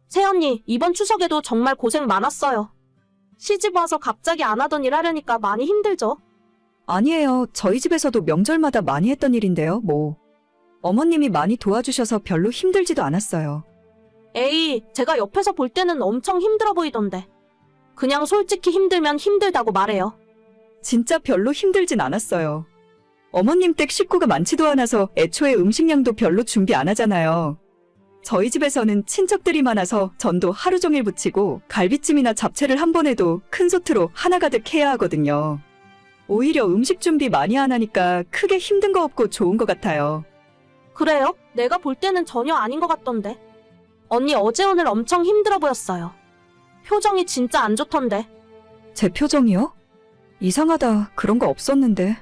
새언니, 이번 추석에도 정말 고생 많았어요. 시집 와서 갑자기 안 하던 일 하려니까 많이 힘들죠? 아니에요. 저희 집에서도 명절마다 많이 했던 일인데요, 뭐. 어머님이 많이 도와주셔서 별로 힘들지도 않았어요. 에이, 제가 옆에서 볼 때는 엄청 힘들어 보이던데. 그냥 솔직히 힘들면 힘들다고 말해요. 진짜 별로 힘들진 않았어요. 어머님 댁 식구가 많지도 않아서 애초에 음식량도 별로 준비 안 하잖아요. 저희 집에서는 친척들이 많아서 전도 하루 종일 부치고 갈비찜이나 잡채를 한 번 해도 큰 솥으로 하나 가득 해야 하거든요. 오히려 음식 준비 많이 안 하니까 크게 힘든 거 없고 좋은 것 같아요. 그래요? 내가 볼 때는 전혀 아닌 것 같던데. 언니 어제 오늘 엄청 힘들어 보였어요. 표정이 진짜 안 좋던데. 제 표정이요? 이상하다. 그런 거 없었는데.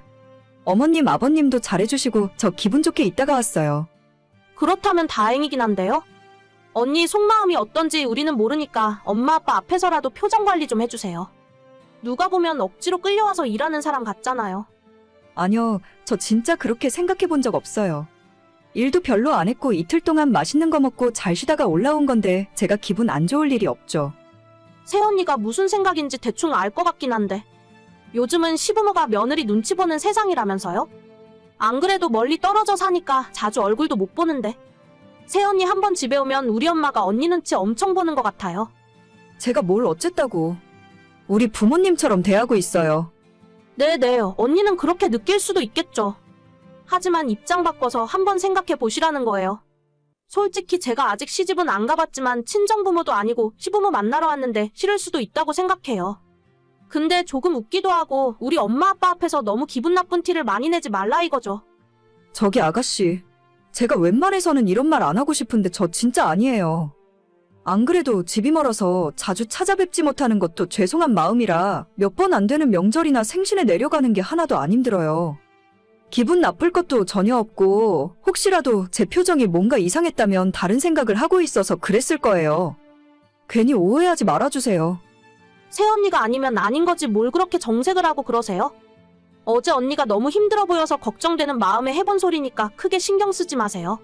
어머님, 아버님도 잘해주시고 저 기분 좋게 있다가 왔어요. 그렇다면 다행이긴 한데요. 언니 속마음이 어떤지 우리는 모르니까 엄마 아빠 앞에서라도 표정 관리 좀 해주세요. 누가 보면 억지로 끌려와서 일하는 사람 같잖아요. 아니요, 저 진짜 그렇게 생각해 본 적 없어요. 일도 별로 안 했고 이틀 동안 맛있는 거 먹고 잘 쉬다가 올라온 건데 제가 기분 안 좋을 일이 없죠. 새언니가 무슨 생각인지 대충 알 것 같긴 한데. 요즘은 시부모가 며느리 눈치 보는 세상이라면서요? 안 그래도 멀리 떨어져 사니까 자주 얼굴도 못 보는데. 새언니 한번 집에 오면 우리 엄마가 언니 눈치 엄청 보는 것 같아요. 제가 뭘 어쨌다고. 우리 부모님처럼 대하고 있어요. 네네, 언니는 그렇게 느낄 수도 있겠죠. 하지만 입장 바꿔서 한번 생각해 보시라는 거예요. 솔직히 제가 아직 시집은 안 가봤지만 친정부모도 아니고 시부모 만나러 왔는데 싫을 수도 있다고 생각해요. 근데 조금 웃기도 하고 우리 엄마 아빠 앞에서 너무 기분 나쁜 티를 많이 내지 말라 이거죠. 저기 아가씨, 제가 웬만해서는 이런 말 안 하고 싶은데 저 진짜 아니에요. 안 그래도 집이 멀어서 자주 찾아뵙지 못하는 것도 죄송한 마음이라 몇 번 안 되는 명절이나 생신에 내려가는 게 하나도 안 힘들어요. 기분 나쁠 것도 전혀 없고 혹시라도 제 표정이 뭔가 이상했다면 다른 생각을 하고 있어서 그랬을 거예요. 괜히 오해하지 말아주세요. 새언니가 아니면 아닌 거지 뭘 그렇게 정색을 하고 그러세요? 어제 언니가 너무 힘들어 보여서 걱정되는 마음에 해본 소리니까 크게 신경 쓰지 마세요.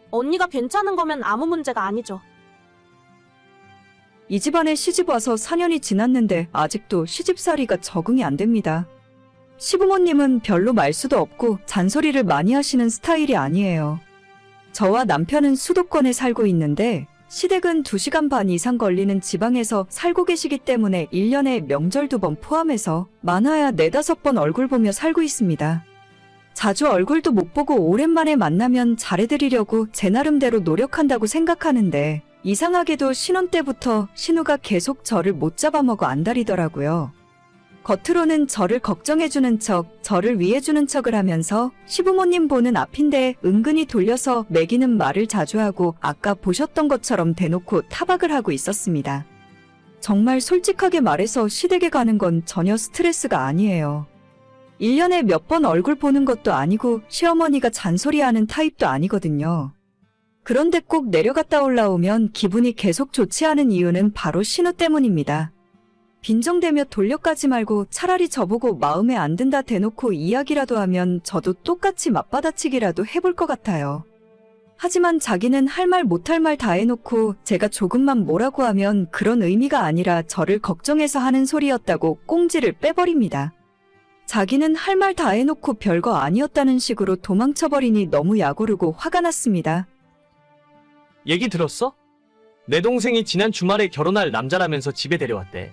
언니가 괜찮은 거면 아무 문제가 아니죠. 이 집안에 시집 와서 4년이 지났는데 아직도 시집살이가 적응이 안 됩니다. 시부모님은 별로 말수도 없고 잔소리를 많이 하시는 스타일이 아니에요. 저와 남편은 수도권에 살고 있는데 시댁은 2시간 반 이상 걸리는 지방에서 살고 계시기 때문에 1년에 명절 2번 포함해서 많아야 4-5번 얼굴 보며 살고 있습니다. 자주 얼굴도 못 보고 오랜만에 만나면 잘해드리려고 제 나름대로 노력한다고 생각하는데 이상하게도 신혼 때부터 신우가 계속 저를 못 잡아먹어 안달이더라고요. 겉으로는 저를 걱정해주는 척, 저를 위해주는 척을 하면서 시부모님 보는 앞인데 은근히 돌려서 매기는 말을 자주 하고 아까 보셨던 것처럼 대놓고 타박을 하고 있었습니다. 정말 솔직하게 말해서 시댁에 가는 건 전혀 스트레스가 아니에요. 1년에 몇 번 얼굴 보는 것도 아니고 시어머니가 잔소리하는 타입도 아니거든요. 그런데 꼭 내려갔다 올라오면 기분이 계속 좋지 않은 이유는 바로 신우 때문입니다. 빈정대며 돌려까지 말고 차라리 저보고 마음에 안 든다 대놓고 이야기라도 하면 저도 똑같이 맞받아치기라도 해볼 것 같아요. 하지만 자기는 할 말 못할 말 다 해놓고 제가 조금만 뭐라고 하면 그런 의미가 아니라 저를 걱정해서 하는 소리였다고 꽁지를 빼버립니다. 자기는 할 말 다 해놓고 별거 아니었다는 식으로 도망쳐버리니 너무 약오르고 화가 났습니다. 얘기 들었어? 내 동생이 지난 주말에 결혼할 남자라면서 집에 데려왔대.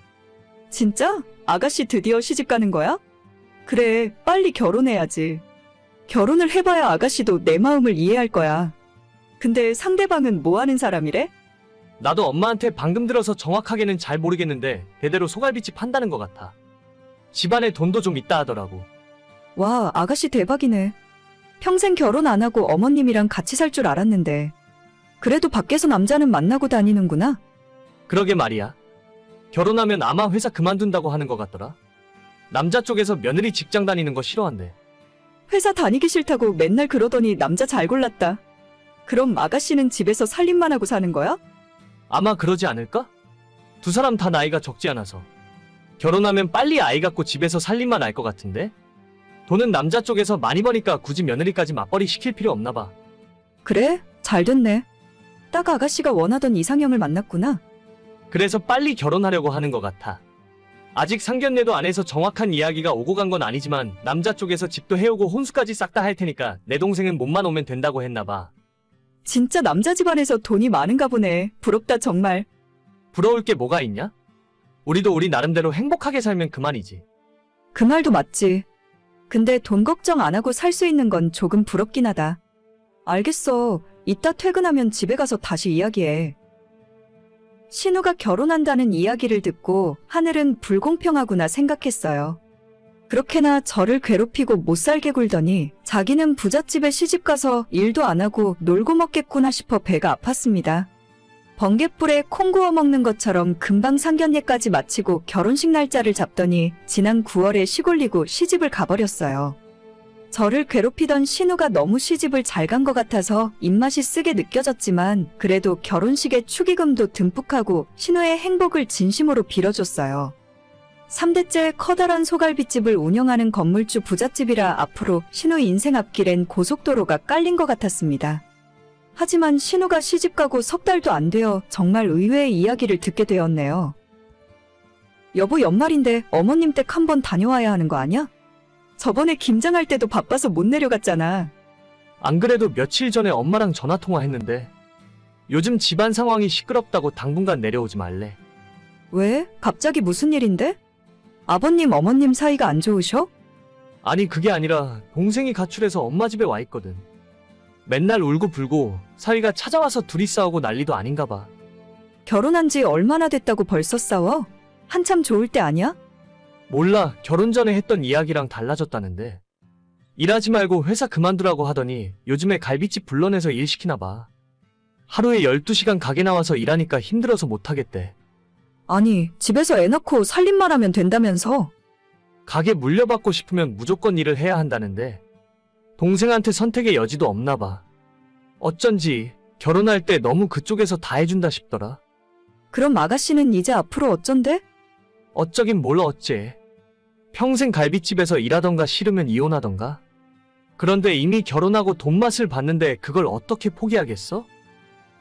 진짜? 아가씨 드디어 시집 가는 거야? 그래, 빨리 결혼해야지. 결혼을 해봐야 아가씨도 내 마음을 이해할 거야. 근데 상대방은 뭐 하는 사람이래? 나도 엄마한테 방금 들어서 정확하게는 잘 모르겠는데 대대로 소갈비집 한다는 것 같아. 집안에 돈도 좀 있다 하더라고. 와, 아가씨 대박이네. 평생 결혼 안 하고 어머님이랑 같이 살 줄 알았는데. 그래도 밖에서 남자는 만나고 다니는구나. 그러게 말이야. 결혼하면 아마 회사 그만둔다고 하는 것 같더라. 남자 쪽에서 며느리 직장 다니는 거 싫어한대. 회사 다니기 싫다고 맨날 그러더니 남자 잘 골랐다. 그럼 아가씨는 집에서 살림만 하고 사는 거야? 아마 그러지 않을까? 두 사람 다 나이가 적지 않아서. 결혼하면 빨리 아이 갖고 집에서 살림만 할 것 같은데? 돈은 남자 쪽에서 많이 버니까 굳이 며느리까지 맞벌이 시킬 필요 없나 봐. 그래? 잘 됐네. 딱 아가씨가 원하던 이상형을 만났구나. 그래서 빨리 결혼하려고 하는 것 같아. 아직 상견례도 안 해서 정확한 이야기가 오고 간 건 아니지만 남자 쪽에서 집도 해오고 혼수까지 싹 다 할 테니까 내 동생은 몸만 오면 된다고 했나 봐. 진짜 남자 집안에서 돈이 많은가 보네. 부럽다 정말. 부러울 게 뭐가 있냐? 우리도 우리 나름대로 행복하게 살면 그만이지. 그 말도 맞지. 근데 돈 걱정 안 하고 살 수 있는 건 조금 부럽긴 하다. 알겠어. 이따 퇴근하면 집에 가서 다시 이야기해. 신우가 결혼한다는 이야기를 듣고 하늘은 불공평하구나 생각했어요. 그렇게나 저를 괴롭히고 못 살게 굴더니 자기는 부잣집에 시집가서 일도 안 하고 놀고 먹겠구나 싶어 배가 아팠습니다. 번갯불에 콩 구워 먹는 것처럼 금방 상견례까지 마치고 결혼식 날짜를 잡더니 지난 9월에 시골리고 시집을 가버렸어요. 저를 괴롭히던 신우가 너무 시집을 잘 간 것 같아서 입맛이 쓰게 느껴졌지만 그래도 결혼식에 축의금도 듬뿍하고 신우의 행복을 진심으로 빌어줬어요. 3대째 커다란 소갈비집을 운영하는 건물주 부잣집이라 앞으로 신우 인생 앞길엔 고속도로가 깔린 것 같았습니다. 하지만 신우가 시집가고 석 달도 안 되어 정말 의외의 이야기를 듣게 되었네요. 여보, 연말인데 어머님 댁 한번 다녀와야 하는 거 아니야? 저번에 김장할 때도 바빠서 못 내려갔잖아. 안 그래도 며칠 전에 엄마랑 전화통화했는데 요즘 집안 상황이 시끄럽다고 당분간 내려오지 말래. 왜? 갑자기 무슨 일인데? 아버님, 어머님 사이가 안 좋으셔? 아니 그게 아니라 동생이 가출해서 엄마 집에 와 있거든. 맨날 울고 불고 사위가 찾아와서 둘이 싸우고 난리도 아닌가 봐. 결혼한 지 얼마나 됐다고 벌써 싸워? 한참 좋을 때 아니야? 몰라, 결혼 전에 했던 이야기랑 달라졌다는데. 일하지 말고 회사 그만두라고 하더니 요즘에 갈비집 불러내서 일 시키나 봐. 하루에 12시간 가게 나와서 일하니까 힘들어서 못하겠대. 아니, 집에서 애 낳고 살림만 하면 된다면서. 가게 물려받고 싶으면 무조건 일을 해야 한다는데 동생한테 선택의 여지도 없나 봐. 어쩐지 결혼할 때 너무 그쪽에서 다 해준다 싶더라. 그럼 아가씨는 이제 앞으로 어쩐대? 어쩌긴 뭘 어째. 평생 갈비집에서 일하던가 싫으면 이혼하던가. 그런데 이미 결혼하고 돈 맛을 봤는데 그걸 어떻게 포기하겠어?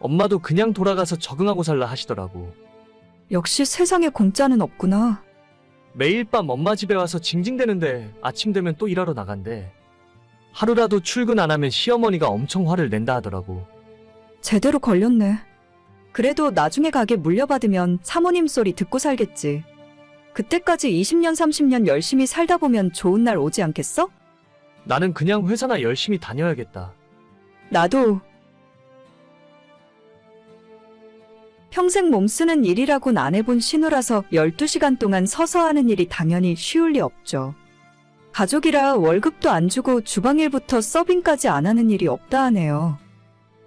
엄마도 그냥 돌아가서 적응하고 살라 하시더라고. 역시 세상에 공짜는 없구나. 매일 밤 엄마 집에 와서 징징대는데 아침 되면 또 일하러 나간대. 하루라도 출근 안 하면 시어머니가 엄청 화를 낸다 하더라고. 제대로 걸렸네. 그래도 나중에 가게 물려받으면 사모님 소리 듣고 살겠지. 그때까지 20년, 30년 열심히 살다 보면 좋은 날 오지 않겠어? 나는 그냥 회사나 열심히 다녀야겠다. 나도. 평생 몸쓰는 일이라곤 안 해본 신우라서 12시간 동안 서서 하는 일이 당연히 쉬울 리 없죠. 가족이라 월급도 안 주고 주방일부터 서빙까지 안 하는 일이 없다 하네요.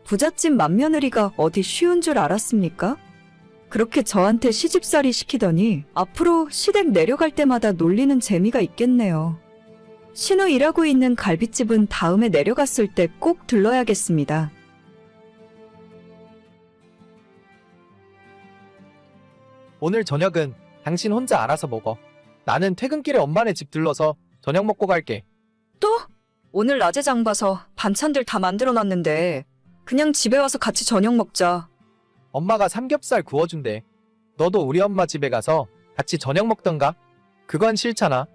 부잣집 맏며느리가 어디 쉬운 줄 알았습니까? 그렇게 저한테 시집살이 시키더니 앞으로 시댁 내려갈 때마다 놀리는 재미가 있겠네요. 신우 일하고 있는 갈비집은 다음에 내려갔을 때 꼭 들러야겠습니다. 오늘 저녁은 당신 혼자 알아서 먹어. 나는 퇴근길에 엄마네 집 들러서 저녁 먹고 갈게. 또? 오늘 낮에 장 봐서 반찬들 다 만들어놨는데 그냥 집에 와서 같이 저녁 먹자. 엄마가 삼겹살 구워준대. 너도 우리 엄마 집에 가서 같이 저녁 먹던가? 그건 싫잖아.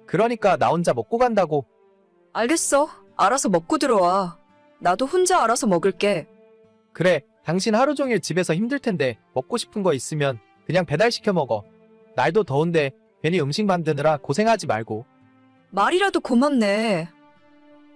그러니까 나 혼자 먹고 간다고. 알겠어. 알아서 먹고 들어와. 나도 혼자 알아서 먹을게. 그래, 당신 하루 종일 집에서 힘들 텐데 먹고 싶은 거 있으면 그냥 배달시켜 먹어. 날도 더운데 괜히 음식 만드느라 고생하지 말고. 말이라도 고맙네.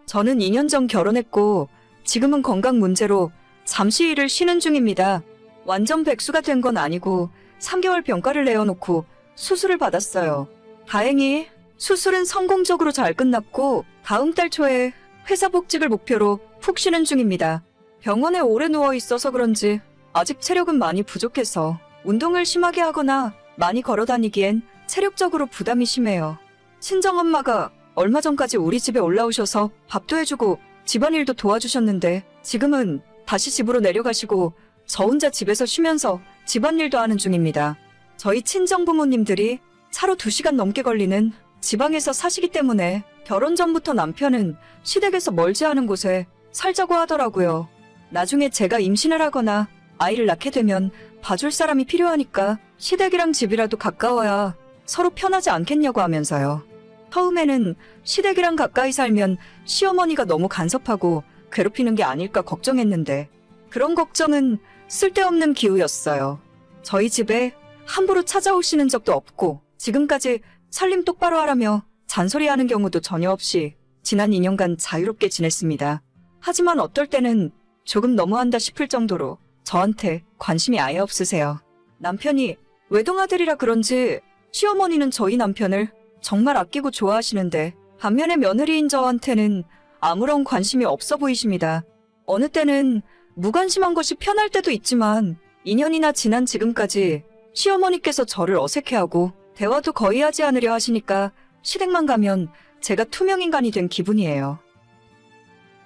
저는 2년 전 결혼했고 지금은 건강 문제로 잠시 일을 쉬는 중입니다. 완전 백수가 된 건 아니고 3개월 병가를 내어놓고 수술을 받았어요. 다행히 수술은 성공적으로 잘 끝났고 다음 달 초에 회사 복직을 목표로 푹 쉬는 중입니다. 병원에 오래 누워 있어서 그런지 아직 체력은 많이 부족해서 운동을 심하게 하거나 많이 걸어 다니기엔 체력적으로 부담이 심해요. 친정엄마가 얼마 전까지 우리 집에 올라오셔서 밥도 해주고 집안일도 도와주셨는데 지금은 다시 집으로 내려가시고 저 혼자 집에서 쉬면서 집안일도 하는 중입니다. 저희 친정부모님들이 차로 2시간 넘게 걸리는 지방에서 사시기 때문에 결혼 전부터 남편은 시댁에서 멀지 않은 곳에 살자고 하더라고요. 나중에 제가 임신을 하거나 아이를 낳게 되면 봐줄 사람이 필요하니까 시댁이랑 집이라도 가까워야 서로 편하지 않겠냐고 하면서요. 처음에는 시댁이랑 가까이 살면 시어머니가 너무 간섭하고 괴롭히는 게 아닐까 걱정했는데 그런 걱정은 쓸데없는 기우였어요. 저희 집에 함부로 찾아오시는 적도 없고 지금까지 살림 똑바로 하라며 잔소리하는 경우도 전혀 없이 지난 2년간 자유롭게 지냈습니다. 하지만 어떨 때는 조금 너무한다 싶을 정도로 저한테 관심이 아예 없으세요. 남편이 외동아들이라 그런지 시어머니는 저희 남편을 정말 아끼고 좋아하시는데 반면에 며느리인 저한테는 아무런 관심이 없어 보이십니다. 어느 때는 무관심한 것이 편할 때도 있지만 2년이나 지난 지금까지 시어머니께서 저를 어색해하고 대화도 거의 하지 않으려 하시니까 시댁만 가면 제가 투명인간이 된 기분이에요.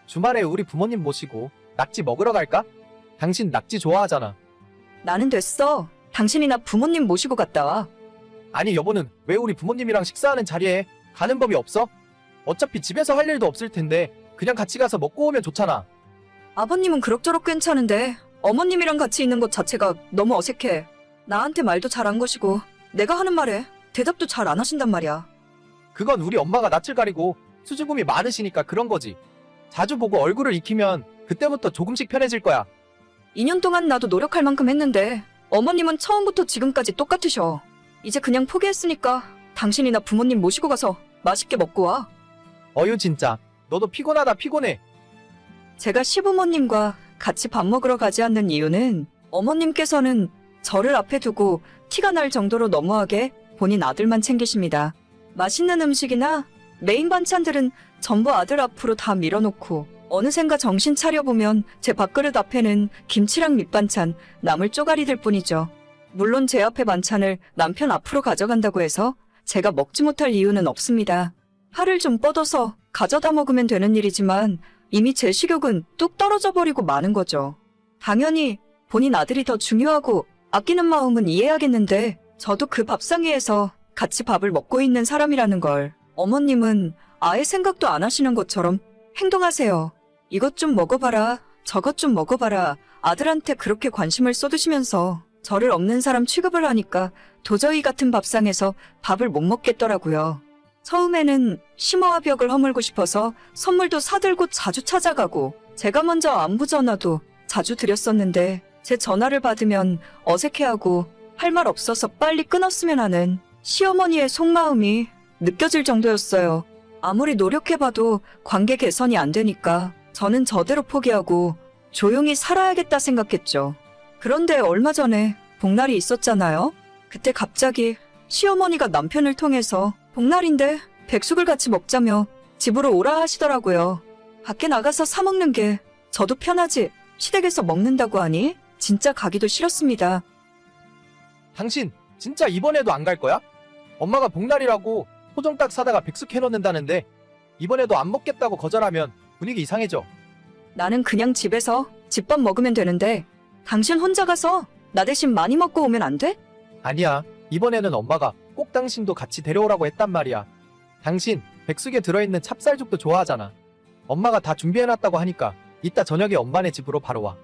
주말에 우리 부모님 모시고 낙지 먹으러 갈까? 당신 낙지 좋아하잖아. 나는 됐어. 당신이나 부모님 모시고 갔다 와. 아니 여보는 왜 우리 부모님이랑 식사하는 자리에 가는 법이 없어? 어차피 집에서 할 일도 없을 텐데 그냥 같이 가서 먹고 오면 좋잖아. 아버님은 그럭저럭 괜찮은데 어머님이랑 같이 있는 것 자체가 너무 어색해. 나한테 말도 잘 안 거시고 내가 하는 말에 대답도 잘 안 하신단 말이야. 그건 우리 엄마가 낯을 가리고 수줍음이 많으시니까 그런 거지. 자주 보고 얼굴을 익히면 그때부터 조금씩 편해질 거야. 2년 동안 나도 노력할 만큼 했는데 어머님은 처음부터 지금까지 똑같으셔. 이제 그냥 포기했으니까 당신이나 부모님 모시고 가서 맛있게 먹고 와. 어휴 진짜 너도 피곤하다 피곤해. 제가 시부모님과 같이 밥 먹으러 가지 않는 이유는 어머님께서는 저를 앞에 두고 티가 날 정도로 너무하게 본인 아들만 챙기십니다. 맛있는 음식이나 메인 반찬들은 전부 아들 앞으로 다 밀어놓고 어느샌가 정신 차려보면 제 밥그릇 앞에는 김치랑 밑반찬, 나물 쪼가리들 뿐이죠. 물론 제 앞에 반찬을 남편 앞으로 가져간다고 해서 제가 먹지 못할 이유는 없습니다. 팔을 좀 뻗어서 가져다 먹으면 되는 일이지만 이미 제 식욕은 뚝 떨어져 버리고 마는 거죠. 당연히 본인 아들이 더 중요하고 아끼는 마음은 이해하겠는데 저도 그 밥상 위에서 같이 밥을 먹고 있는 사람이라는 걸 어머님은 아예 생각도 안 하시는 것처럼 행동하세요. 이것 좀 먹어봐라, 저것 좀 먹어봐라 아들한테 그렇게 관심을 쏟으시면서 저를 없는 사람 취급을 하니까 도저히 같은 밥상에서 밥을 못 먹겠더라고요. 처음에는 심호와 벽을 허물고 싶어서 선물도 사들고 자주 찾아가고 제가 먼저 안부 전화도 자주 드렸었는데 제 전화를 받으면 어색해하고 할 말 없어서 빨리 끊었으면 하는 시어머니의 속마음이 느껴질 정도였어요. 아무리 노력해봐도 관계 개선이 안 되니까 저는 저대로 포기하고 조용히 살아야겠다 생각했죠. 그런데 얼마 전에 복날이 있었잖아요. 그때 갑자기 시어머니가 남편을 통해서 복날인데 백숙을 같이 먹자며 집으로 오라 하시더라고요. 밖에 나가서 사 먹는 게 저도 편하지 시댁에서 먹는다고 하니 진짜 가기도 싫었습니다. 당신 진짜 이번에도 안 갈 거야? 엄마가 복날이라고 소정딱 사다가 백숙 해놓는다는데 이번에도 안 먹겠다고 거절하면 분위기 이상해져. 나는 그냥 집에서 집밥 먹으면 되는데 당신 혼자 가서 나 대신 많이 먹고 오면 안 돼? 아니야. 이번에는 엄마가 꼭 당신도 같이 데려오라고 했단 말이야. 당신 백숙에 들어있는 찹쌀죽도 좋아하잖아. 엄마가 다 준비해놨다고 하니까 이따 저녁에 엄마네 집으로 바로 와.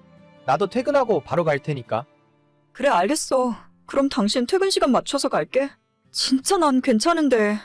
나도 퇴근하고 바로 갈 테니까. 그래 알겠어. 그럼 당신 퇴근 시간 맞춰서 갈게. 진짜 난 괜찮은데.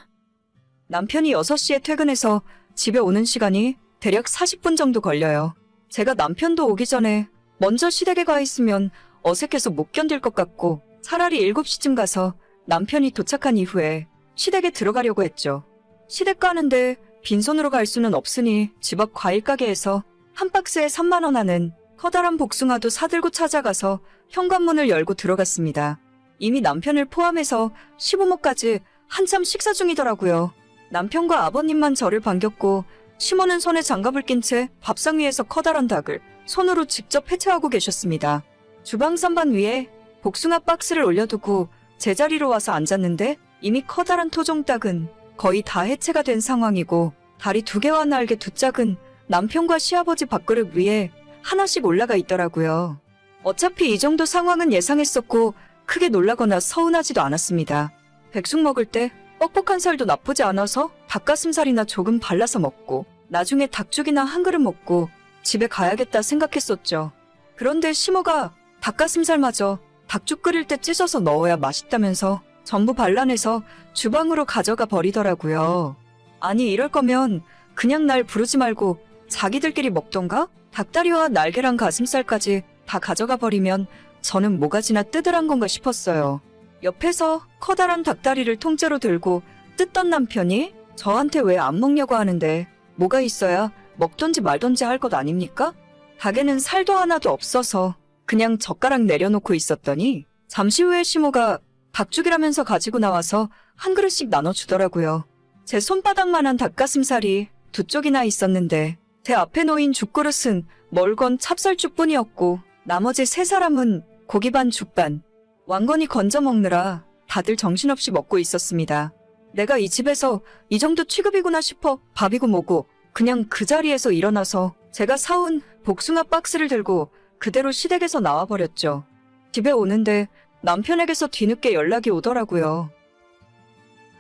남편이 6시에 퇴근해서 집에 오는 시간이 대략 40분 정도 걸려요. 제가 남편도 오기 전에 먼저 시댁에 가 있으면 어색해서 못 견딜 것 같고 차라리 7시쯤 가서 남편이 도착한 이후에 시댁에 들어가려고 했죠. 시댁 가는데 빈손으로 갈 수는 없으니 집 앞 과일 가게에서 한 박스에 3만 원 하는 커다란 복숭아도 사들고 찾아가서 현관문을 열고 들어갔습니다. 이미 남편을 포함해서 시부모까지 한참 식사 중이더라고요. 남편과 아버님만 저를 반겼고 시모는 손에 장갑을 낀 채 밥상 위에서 커다란 닭을 손으로 직접 해체하고 계셨습니다. 주방 선반 위에 복숭아 박스를 올려두고 제자리로 와서 앉았는데 이미 커다란 토종닭은 거의 다 해체가 된 상황이고 다리 2개와 날개 2짝은 남편과 시아버지 밥그릇 위에 하나씩 올라가 있더라고요. 어차피 이 정도 상황은 예상했었고 크게 놀라거나 서운하지도 않았습니다. 백숙 먹을 때 뻑뻑한 살도 나쁘지 않아서 닭가슴살이나 조금 발라서 먹고 나중에 닭죽이나 한 그릇 먹고 집에 가야겠다 생각했었죠. 그런데 시모가 닭가슴살마저 닭죽 끓일 때 찢어서 넣어야 맛있다면서 전부 발라내서 주방으로 가져가 버리더라고요. 아니, 이럴 거면 그냥 날 부르지 말고 자기들끼리 먹던가? 닭다리와 날개랑 가슴살까지 다 가져가 버리면 저는 모가지나 뜯으란 건가 싶었어요. 옆에서 커다란 닭다리를 통째로 들고 뜯던 남편이 저한테 왜 안 먹냐고 하는데 뭐가 있어야 먹던지 말던지 할 것 아닙니까? 닭에는 살도 하나도 없어서 그냥 젓가락 내려놓고 있었더니 잠시 후에 시모가 닭죽이라면서 가지고 나와서 한 그릇씩 나눠주더라고요. 제 손바닥만한 닭가슴살이 두 쪽이나 있었는데 제 앞에 놓인 죽그릇은 멀건 찹쌀죽뿐이었고 나머지 세 사람은 고기 반 죽 반 왕건이 건져 먹느라 다들 정신없이 먹고 있었습니다. 내가 이 집에서 이 정도 취급이구나 싶어 밥이고 뭐고 그냥 그 자리에서 일어나서 제가 사온 복숭아 박스를 들고 그대로 시댁에서 나와버렸죠. 집에 오는데 남편에게서 뒤늦게 연락이 오더라고요.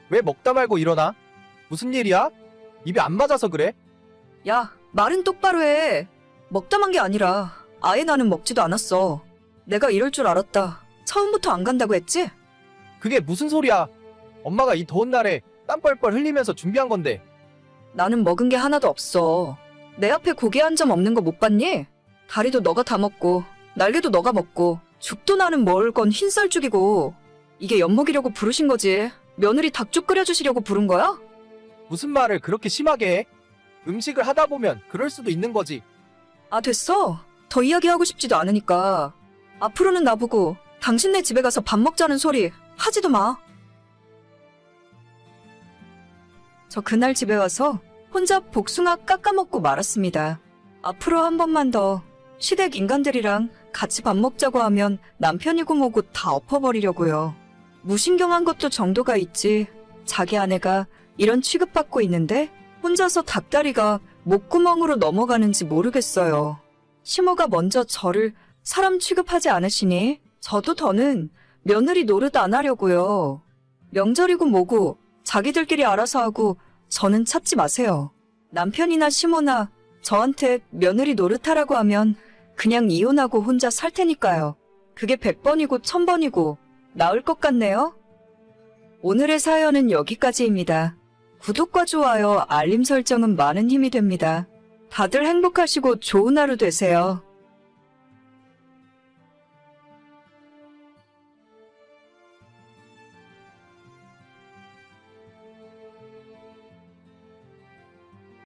왜 먹다 말고 일어나? 무슨 일이야? 입이 안 맞아서 그래? 야, 말은 똑바로 해. 먹다만 게 아니라 아예 나는 먹지도 않았어. 내가 이럴 줄 알았다. 처음부터 안 간다고 했지? 그게 무슨 소리야? 엄마가 이 더운 날에 땀 뻘뻘 흘리면서 준비한 건데. 나는 먹은 게 하나도 없어. 내 앞에 고기 한 점 없는 거 못 봤니? 다리도 너가 다 먹고 날개도 너가 먹고 죽도 나는 먹을 건 흰쌀죽이고 이게 엿먹이려고 부르신 거지. 며느리 닭죽 끓여주시려고 부른 거야? 무슨 말을 그렇게 심하게 해? 음식을 하다 보면 그럴 수도 있는 거지. 아, 됐어. 더 이야기하고 싶지도 않으니까. 앞으로는 나보고 당신네 집에 가서 밥 먹자는 소리 하지도 마. 저 그날 집에 와서 혼자 복숭아 깎아먹고 말았습니다. 앞으로 한 번만 더 시댁 인간들이랑 같이 밥 먹자고 하면 남편이고 뭐고 다 엎어버리려고요. 무신경한 것도 정도가 있지. 자기 아내가 이런 취급받고 있는데 혼자서 닭다리가 목구멍으로 넘어가는지 모르겠어요. 시모가 먼저 저를 사람 취급하지 않으시니 저도 더는 며느리 노릇 안 하려고요. 명절이고 뭐고 자기들끼리 알아서 하고 저는 찾지 마세요. 남편이나 시모나 저한테 며느리 노릇하라고 하면 그냥 이혼하고 혼자 살 테니까요. 그게 100번이고 1000번이고 나을 것 같네요. 오늘의 사연은 여기까지입니다. 구독과 좋아요, 알림 설정은 많은 힘이 됩니다. 다들 행복하시고 좋은 하루 되세요.